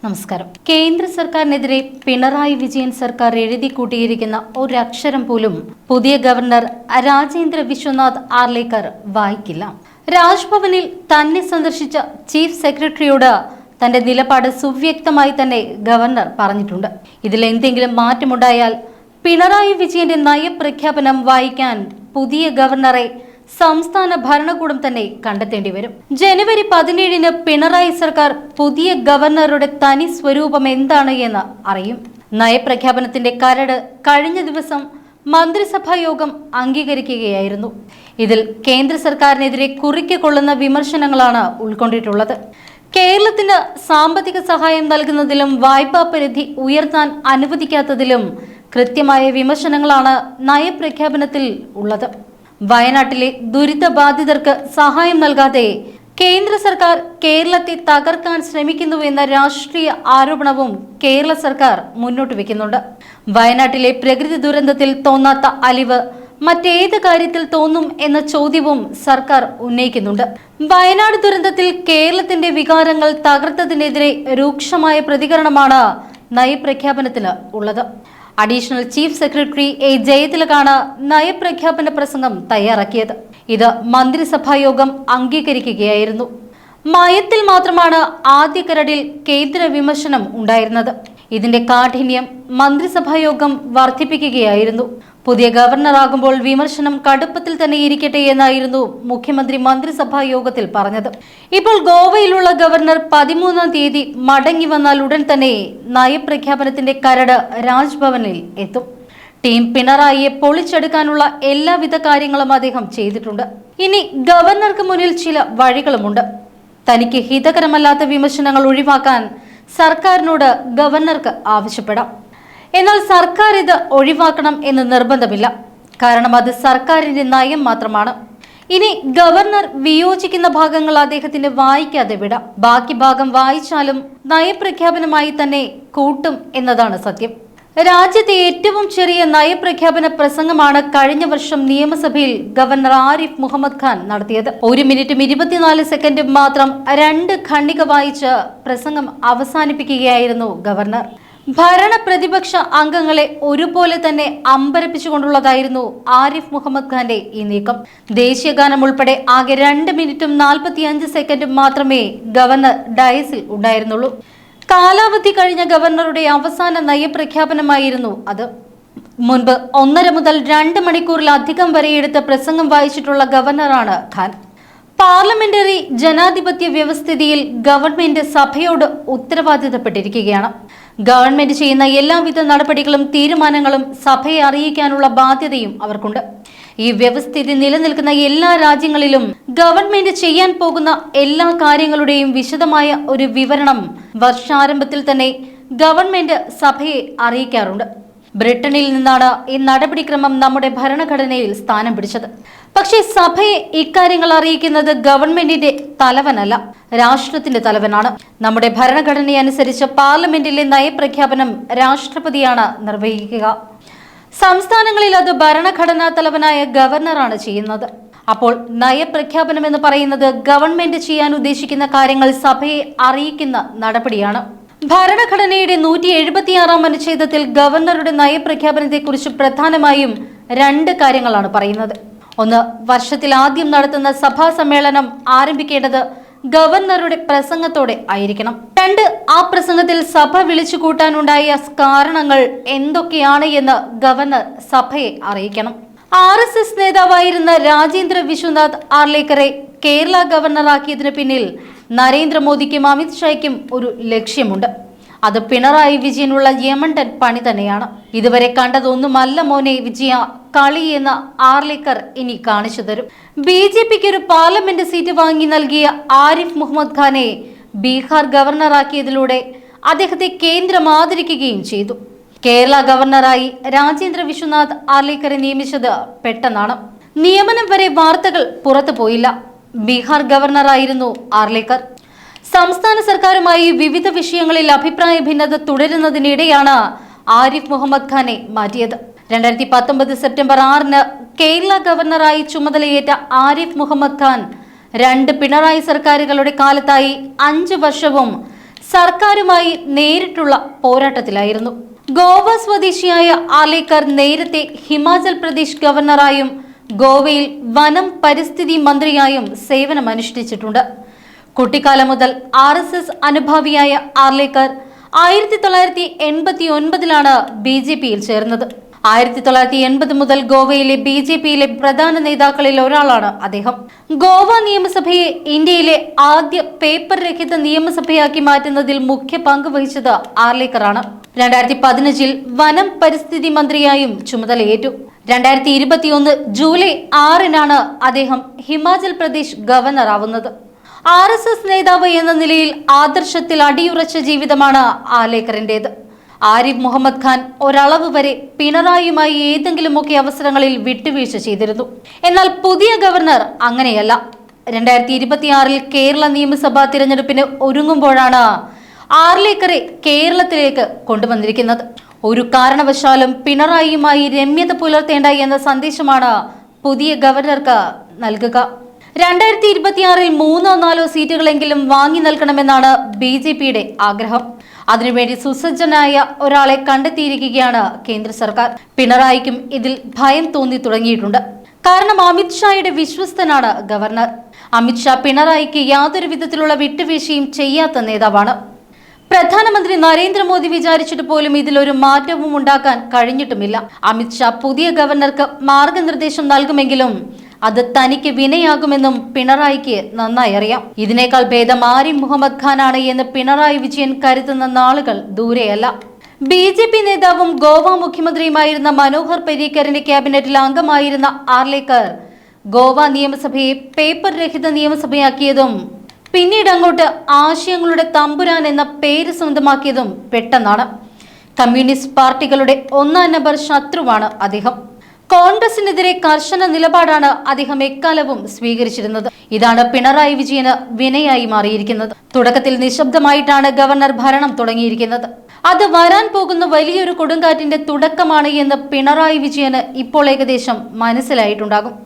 നമസ്കാരം. കേന്ദ്ര സർക്കാരിനെതിരെ പിണറായി വിജയൻ സർക്കാർ എഴുതി കൂട്ടിയിരിക്കുന്ന ഒരക്ഷരം പോലും പുതിയ ഗവർണർ രാജേന്ദ്ര വിശ്വനാഥ് ആർലേക്കർ വായിക്കില്ല. രാജ്ഭവനിൽ തന്നെ സന്ദർശിച്ച ചീഫ് സെക്രട്ടറിയോട് തന്റെ നിലപാട് സുവ്യക്തമായി തന്നെ ഗവർണർ പറഞ്ഞിട്ടുണ്ട്. ഇതിൽ എന്തെങ്കിലും മാറ്റമുണ്ടായാൽ പിണറായി വിജയന്റെ നയപ്രഖ്യാപനം വായിക്കാൻ പുതിയ ഗവർണറെ സംസ്ഥാന ഭരണകൂടം തന്നെ കണ്ടെത്തേണ്ടി വരും. ജനുവരി 17 പിണറായി സർക്കാർ പുതിയ ഗവർണറുടെ തനി സ്വരൂപം എന്താണ് എന്ന് അറിയും. നയപ്രഖ്യാപനത്തിന്റെ കരട് കഴിഞ്ഞ ദിവസം മന്ത്രിസഭാ യോഗം അംഗീകരിക്കുകയായിരുന്നു. ഇതിൽ കേന്ദ്ര സർക്കാരിനെതിരെ കുറിക്കൊള്ളുന്ന വിമർശനങ്ങളാണ് ഉൾക്കൊണ്ടിട്ടുള്ളത്. കേരളത്തിന് സാമ്പത്തിക സഹായം നൽകുന്നതിലും വായ്പാ പരിധി ഉയർത്താൻ അനുവദിക്കാത്തതിലും കൃത്യമായ വിമർശനങ്ങളാണ് നയപ്രഖ്യാപനത്തിൽ ഉള്ളത്. വയനാട്ടിലെ ദുരിതബാധിതർക്ക് സഹായം നൽകാതെ കേന്ദ്ര സർക്കാർ കേരളത്തെ തകർക്കാൻ ശ്രമിക്കുന്നുവെന്ന രാഷ്ട്രീയ ആരോപണവും കേരള സർക്കാർ മുന്നോട്ട് വെക്കുന്നുണ്ട്. വയനാട്ടിലെ പ്രകൃതി ദുരന്തത്തിൽ തോന്നാത്ത അലിവ് മറ്റേത് കാര്യത്തിൽ തോന്നും എന്ന ചോദ്യവും സർക്കാർ ഉന്നയിക്കുന്നുണ്ട്. വയനാട് ദുരന്തത്തിൽ കേരളത്തിന്റെ വികാരങ്ങൾ തകർത്തതിനെതിരെ രൂക്ഷമായ പ്രതികരണമാണ് നയപ്രഖ്യാപനത്തിന് ഉള്ളത്. അഡീഷണൽ ചീഫ് സെക്രട്ടറി എ ജയതിലകാണ് നയപ്രഖ്യാപന പ്രസംഗം തയ്യാറാക്കിയത്. ഇത് മന്ത്രിസഭാ യോഗം അംഗീകരിക്കുകയായിരുന്നു. മയത്തിൽ മാത്രമാണ് ആദ്യ കരടിൽ കേന്ദ്ര വിമർശനം ഉണ്ടായിരുന്നത്. ഇതിന്റെ കാഠിന്യം മന്ത്രിസഭാ യോഗം വർദ്ധിപ്പിക്കുകയായിരുന്നു. പുതിയ ഗവർണറാകുമ്പോൾ വിമർശനം കടുപ്പത്തിൽ തന്നെ ഇരിക്കട്ടെ എന്നായിരുന്നു മുഖ്യമന്ത്രി മന്ത്രിസഭാ യോഗത്തിൽ പറഞ്ഞത്. ഇപ്പോൾ ഗോവയിലുള്ള ഗവർണർ 13-ാം തീയതി മടങ്ങി വന്നാൽ ഉടൻ തന്നെ നയപ്രഖ്യാപനത്തിന്റെ കരട് രാജ്ഭവനിൽ എത്തും. ടീം പിണറായിയെ പൊളിച്ചെടുക്കാനുള്ള എല്ലാവിധ കാര്യങ്ങളും അദ്ദേഹം ചെയ്തിട്ടുണ്ട്. ഇനി ഗവർണർക്ക് മുന്നിൽ ചില വഴികളുമുണ്ട്. തനിക്ക് ഹിതകരമല്ലാത്ത വിമർശനങ്ങൾ ഒഴിവാക്കാൻ സർക്കാരിനോട് ഗവർണർക്ക് ആവശ്യപ്പെടാം. എന്നാൽ സർക്കാർ ഇത് ഒഴിവാക്കണം എന്ന് നിർബന്ധമില്ല. കാരണം അത് സർക്കാരിന്റെ നയം മാത്രമാണ്. ഇനി ഗവർണർ വിയോജിക്കുന്ന ഭാഗങ്ങൾ അദ്ദേഹത്തിന് വായിക്കാതെ വിടാം. ബാക്കി ഭാഗം വായിച്ചാലും നയപ്രഖ്യാപനമായി തന്നെ കൂട്ടും എന്നതാണ് സത്യം. രാജ്യത്തെ ഏറ്റവും ചെറിയ നയപ്രഖ്യാപന പ്രസംഗമാണ് കഴിഞ്ഞ വർഷം നിയമസഭയിൽ ഗവർണർ ആരിഫ് മുഹമ്മദ് ഖാൻ നടത്തിയത്. 1 മിനിറ്റും 24 സെക്കൻഡും മാത്രം 2 ഖണ്ഡിക വായിച്ച് പ്രസംഗം അവസാനിപ്പിക്കുകയായിരുന്നു ഗവർണർ. ഭരണ പ്രതിപക്ഷ അംഗങ്ങളെ ഒരുപോലെ തന്നെ അമ്പരപ്പിച്ചുകൊണ്ടുള്ളതായിരുന്നു ആരിഫ് മുഹമ്മദ് ഖാന്റെ ഈ നീക്കം. ദേശീയഗാനം ഉൾപ്പെടെ ആകെ 2 മിനിറ്റും 45 സെക്കൻഡും മാത്രമേ ഗവർണർ ഡയസിൽ ഉണ്ടായിരുന്നുള്ളൂ. കാലാവധി കഴിഞ്ഞ ഗവർണറുടെ അവസാന നയപ്രഖ്യാപനമായിരുന്നു അത്. മുൻപ് 1.5 മുതൽ 2 മണിക്കൂറിലധികം വരെ എടുത്ത പ്രസംഗം വായിച്ചിട്ടുള്ള ഗവർണറാണ് ഖാൻ. പാർലമെന്ററി ജനാധിപത്യ വ്യവസ്ഥിതിയിൽ ഗവൺമെന്റ് സഭയോട് ഉത്തരവാദിത്തപ്പെട്ടിരിക്കുകയാണ്. ഗവൺമെന്റ് ചെയ്യുന്ന എല്ലാവിധ നടപടികളും തീരുമാനങ്ങളും സഭയെ അറിയിക്കാനുള്ള ബാധ്യതയും അവർക്കുണ്ട്. ഈ വ്യവസ്ഥിതി നിലനിൽക്കുന്ന എല്ലാ രാജ്യങ്ങളിലും ഗവൺമെന്റ് ചെയ്യാൻ പോകുന്ന എല്ലാ കാര്യങ്ങളുടെയും വിശദമായ ഒരു വിവരണം വർഷാരംഭത്തിൽ തന്നെ ഗവൺമെന്റ് സഭയെ അറിയിക്കാറുണ്ട്. ബ്രിട്ടനിൽ നിന്നാണ് ഈ നടപടിക്രമം നമ്മുടെ ഭരണഘടനയിൽ സ്ഥാനം പിടിച്ചത്. പക്ഷേ സഭയെ ഇക്കാര്യങ്ങൾ അറിയിക്കുന്നത് ഗവൺമെന്റിന്റെ തലവനല്ല, രാഷ്ട്രത്തിന്റെ തലവനാണ്. നമ്മുടെ ഭരണഘടനയനുസരിച്ച് പാർലമെന്റിലെ നയപ്രഖ്യാപനം രാഷ്ട്രപതിയാണ് നിർവഹിക്കുക. സംസ്ഥാനങ്ങളിൽ അത് ഭരണഘടനാ തലവനായ ഗവർണറാണ് ചെയ്യുന്നത്. അപ്പോൾ നയപ്രഖ്യാപനം എന്ന് പറയുന്നത് ഗവൺമെന്റ് ചെയ്യാൻ ഉദ്ദേശിക്കുന്ന കാര്യങ്ങൾ സഭയെ അറിയിക്കുന്ന നടപടിയാണ്. ഭരണഘടനയുടെ 176-ാം അനുച്ഛേദത്തിൽ ഗവർണറുടെ നയപ്രഖ്യാപനത്തെക്കുറിച്ച് പ്രധാനമായും 2 കാര്യങ്ങളാണ് പറയുന്നത്. ഒന്ന്, വർഷത്തിൽ ആദ്യം നടത്തുന്ന സഭാ സമ്മേളനം ആരംഭിക്കേണ്ടത് ഗവർണറുടെ പ്രസംഗത്തോടെ ആയിരിക്കണം. 2, ആ പ്രസംഗത്തിൽ സഭ വിളിച്ചു കൂട്ടാനുണ്ടായ കാരണങ്ങൾ എന്തൊക്കെയാണ് എന്ന് ഗവർണർ സഭയെ അറിയിക്കണം. RSS നേതാവായിരുന്ന രാജേന്ദ്ര വിശ്വനാഥ് ആർലേക്കറെ കേരള ഗവർണറാക്കിയതിന് പിന്നിൽ നരേന്ദ്രമോദിക്കും അമിത്ഷായ്ക്കും ഒരു ലക്ഷ്യമുണ്ട്. അത് പിണറായി വിജയനുള്ള യമണ്ടൻ പണി തന്നെയാണ്. ഇതുവരെ കണ്ടതൊന്നുമല്ല മോനെ വിജയ കളി എന്ന ആർലേക്കർ ഇനി കാണിച്ചു തരും. BJPക്ക് ഒരു പാർലമെന്റ് സീറ്റ് വാങ്ങി നൽകിയ ആരിഫ് മുഹമ്മദ് ഖാനെ ബീഹാർ ഗവർണറാക്കിയതിലൂടെ അദ്ദേഹത്തെ കേന്ദ്രം ആദരിക്കുകയും ചെയ്തു. കേരള ഗവർണറായി രാജേന്ദ്ര വിശ്വനാഥ് ആർലേക്കറെ നിയമിച്ചത് പെട്ടെന്നാണ്. നിയമനം വരെ വാർത്തകൾ പുറത്തു പോയില്ല. ബീഹാർ ഗവർണറായിരുന്നു ആർലേക്കർ. സംസ്ഥാന സർക്കാരുമായി വിവിധ വിഷയങ്ങളിൽ അഭിപ്രായ ഭിന്നത തുടരുന്നതിനിടെയാണ് ആരിഫ് മുഹമ്മദ് ഖാനെ മാറ്റിയത്. 2019 സെപ്റ്റംബർ 6 കേരള ഗവർണറായി ചുമതലയേറ്റ ആരിഫ് മുഹമ്മദ് ഖാൻ 2 പിണറായി സർക്കാരുകളുടെ കാലത്തായി 5 വർഷവും സർക്കാരുമായി നേരിട്ടുള്ള പോരാട്ടത്തിലായിരുന്നു. ഗോവ സ്വദേശിയായ ആർലേക്കർ നേരത്തെ ഹിമാചൽ പ്രദേശ് ഗവർണറായും ഗോവയിൽ വനം പരിസ്ഥിതി മന്ത്രിയായും സേവനമനുഷ്ഠിച്ചിട്ടുണ്ട്. കുട്ടിക്കാലം മുതൽ RSS അനുഭാവിയായ ആർലേക്കർ 1989 BJPയിൽ ചേർന്നത്. 1980 മുതൽ ഗോവയിലെ BJPയിലെ പ്രധാന നേതാക്കളിൽ ഒരാളാണ് അദ്ദേഹം. ഗോവ നിയമസഭയെ ഇന്ത്യയിലെ ആദ്യ പേപ്പർ രഹിത നിയമസഭയാക്കി മാറ്റുന്നതിൽ മുഖ്യ പങ്ക് വഹിച്ചത് ആർലേക്കറാണ്. 2015 വനം പരിസ്ഥിതി മന്ത്രിയായും ചുമതലയേറ്റു. 2021 ജൂലൈ 6 അദ്ദേഹം ഹിമാചൽ പ്രദേശ് ഗവർണർ ആവുന്നത്. RSS നേതാവ് എന്ന നിലയിൽ ആദർശത്തിൽ അടിയുറച്ച ജീവിതമാണ് ആർലേക്കറിന്റേത്. ആരിഫ് മുഹമ്മദ് ഖാൻ ഒരളവ് വരെ പിണറായിയുമായി ഏതെങ്കിലുമൊക്കെ അവസരങ്ങളിൽ വിട്ടുവീഴ്ച ചെയ്തിരുന്നു. എന്നാൽ പുതിയ ഗവർണർ അങ്ങനെയല്ല. 2026 കേരള നിയമസഭാ തിരഞ്ഞെടുപ്പിന് ഒരുങ്ങുമ്പോഴാണ് ആർലേക്കറെ കേരളത്തിലേക്ക് കൊണ്ടുവന്നിരിക്കുന്നത്. ഒരു കാരണവശാലും പിണറായിയുമായി രമ്യത പുലർത്തേണ്ട എന്ന സന്ദേശമാണ് പുതിയ ഗവർണർക്ക് നൽകുക. 2026 3-4 സീറ്റുകളെങ്കിലും വാങ്ങി നൽകണമെന്നാണ് BJPയുടെ ആഗ്രഹം. അതിനുവേണ്ടി സുസജ്ജനായ ഒരാളെ കണ്ടെത്തിയിരിക്കുകയാണ് കേന്ദ്ര സർക്കാർ. പിണറായിക്കും ഇതിൽ ഭയം തോന്നി തുടങ്ങിയിട്ടുണ്ട്. കാരണം അമിത്ഷായുടെ വിശ്വസ്തനാണ് ഗവർണർ. അമിത്ഷാ പിണറായിക്ക് യാതൊരു വിധത്തിലുള്ള വിട്ടുവീഴ്ചയും ചെയ്യാത്ത നേതാവാണ്. പ്രധാനമന്ത്രി നരേന്ദ്രമോദി വിചാരിച്ചിട്ട് പോലും ഇതിലൊരു മാറ്റവും ഉണ്ടാക്കാൻ കഴിഞ്ഞിട്ടുമില്ല. അമിത്ഷാ പുതിയ ഗവർണർക്ക് മാർഗനിർദ്ദേശം നൽകുമെങ്കിലും അത് തനിക്ക് വിനയാകുമെന്നും പിണറായിക്ക് നന്നായി അറിയാം. ഇതിനേക്കാൾ ഭേദം ആരിഫ് മുഹമ്മദ് ഖാനാണ് എന്ന് പിണറായി വിജയൻ കരുതുന്ന നാളുകൾ ദൂരെയല്ല. BJP നേതാവും ഗോവ മുഖ്യമന്ത്രിയുമായിരുന്ന മനോഹർ പരീക്കറിന്റെ ക്യാബിനറ്റിൽ അംഗമായിരുന്ന ആർലേക്കർ ഗോവ നിയമസഭയെ പേപ്പർ രഹിത നിയമസഭയാക്കിയതും പിന്നീട് അങ്ങോട്ട് ആശയങ്ങളുടെ തമ്പുരാൻ എന്ന പേര് സ്വന്തമാക്കിയതും പെട്ടെന്നാണ്. കമ്മ്യൂണിസ്റ്റ് പാർട്ടികളുടെ 1 നമ്പർ ശത്രുവാണ് അദ്ദേഹം. കോൺഗ്രസിനെതിരെ കർശന നിലപാടാണ് അദ്ദേഹം എക്കാലവും സ്വീകരിച്ചിരുന്നത്. ഇതാണ് പിണറായി വിജയന് വിനയായി മാറിയിരിക്കുന്നത്. തുടക്കത്തിൽ നിശബ്ദമായിട്ടാണ് ഗവർണർ ഭരണം തുടങ്ങിയിരിക്കുന്നത്. അത് വരാൻ പോകുന്ന വലിയൊരു കൊടുങ്കാറ്റിന്റെ തുടക്കമാണ് എന്ന് പിണറായി വിജയന് ഇപ്പോൾ ഏകദേശം മനസ്സിലായിട്ടുണ്ടാകും.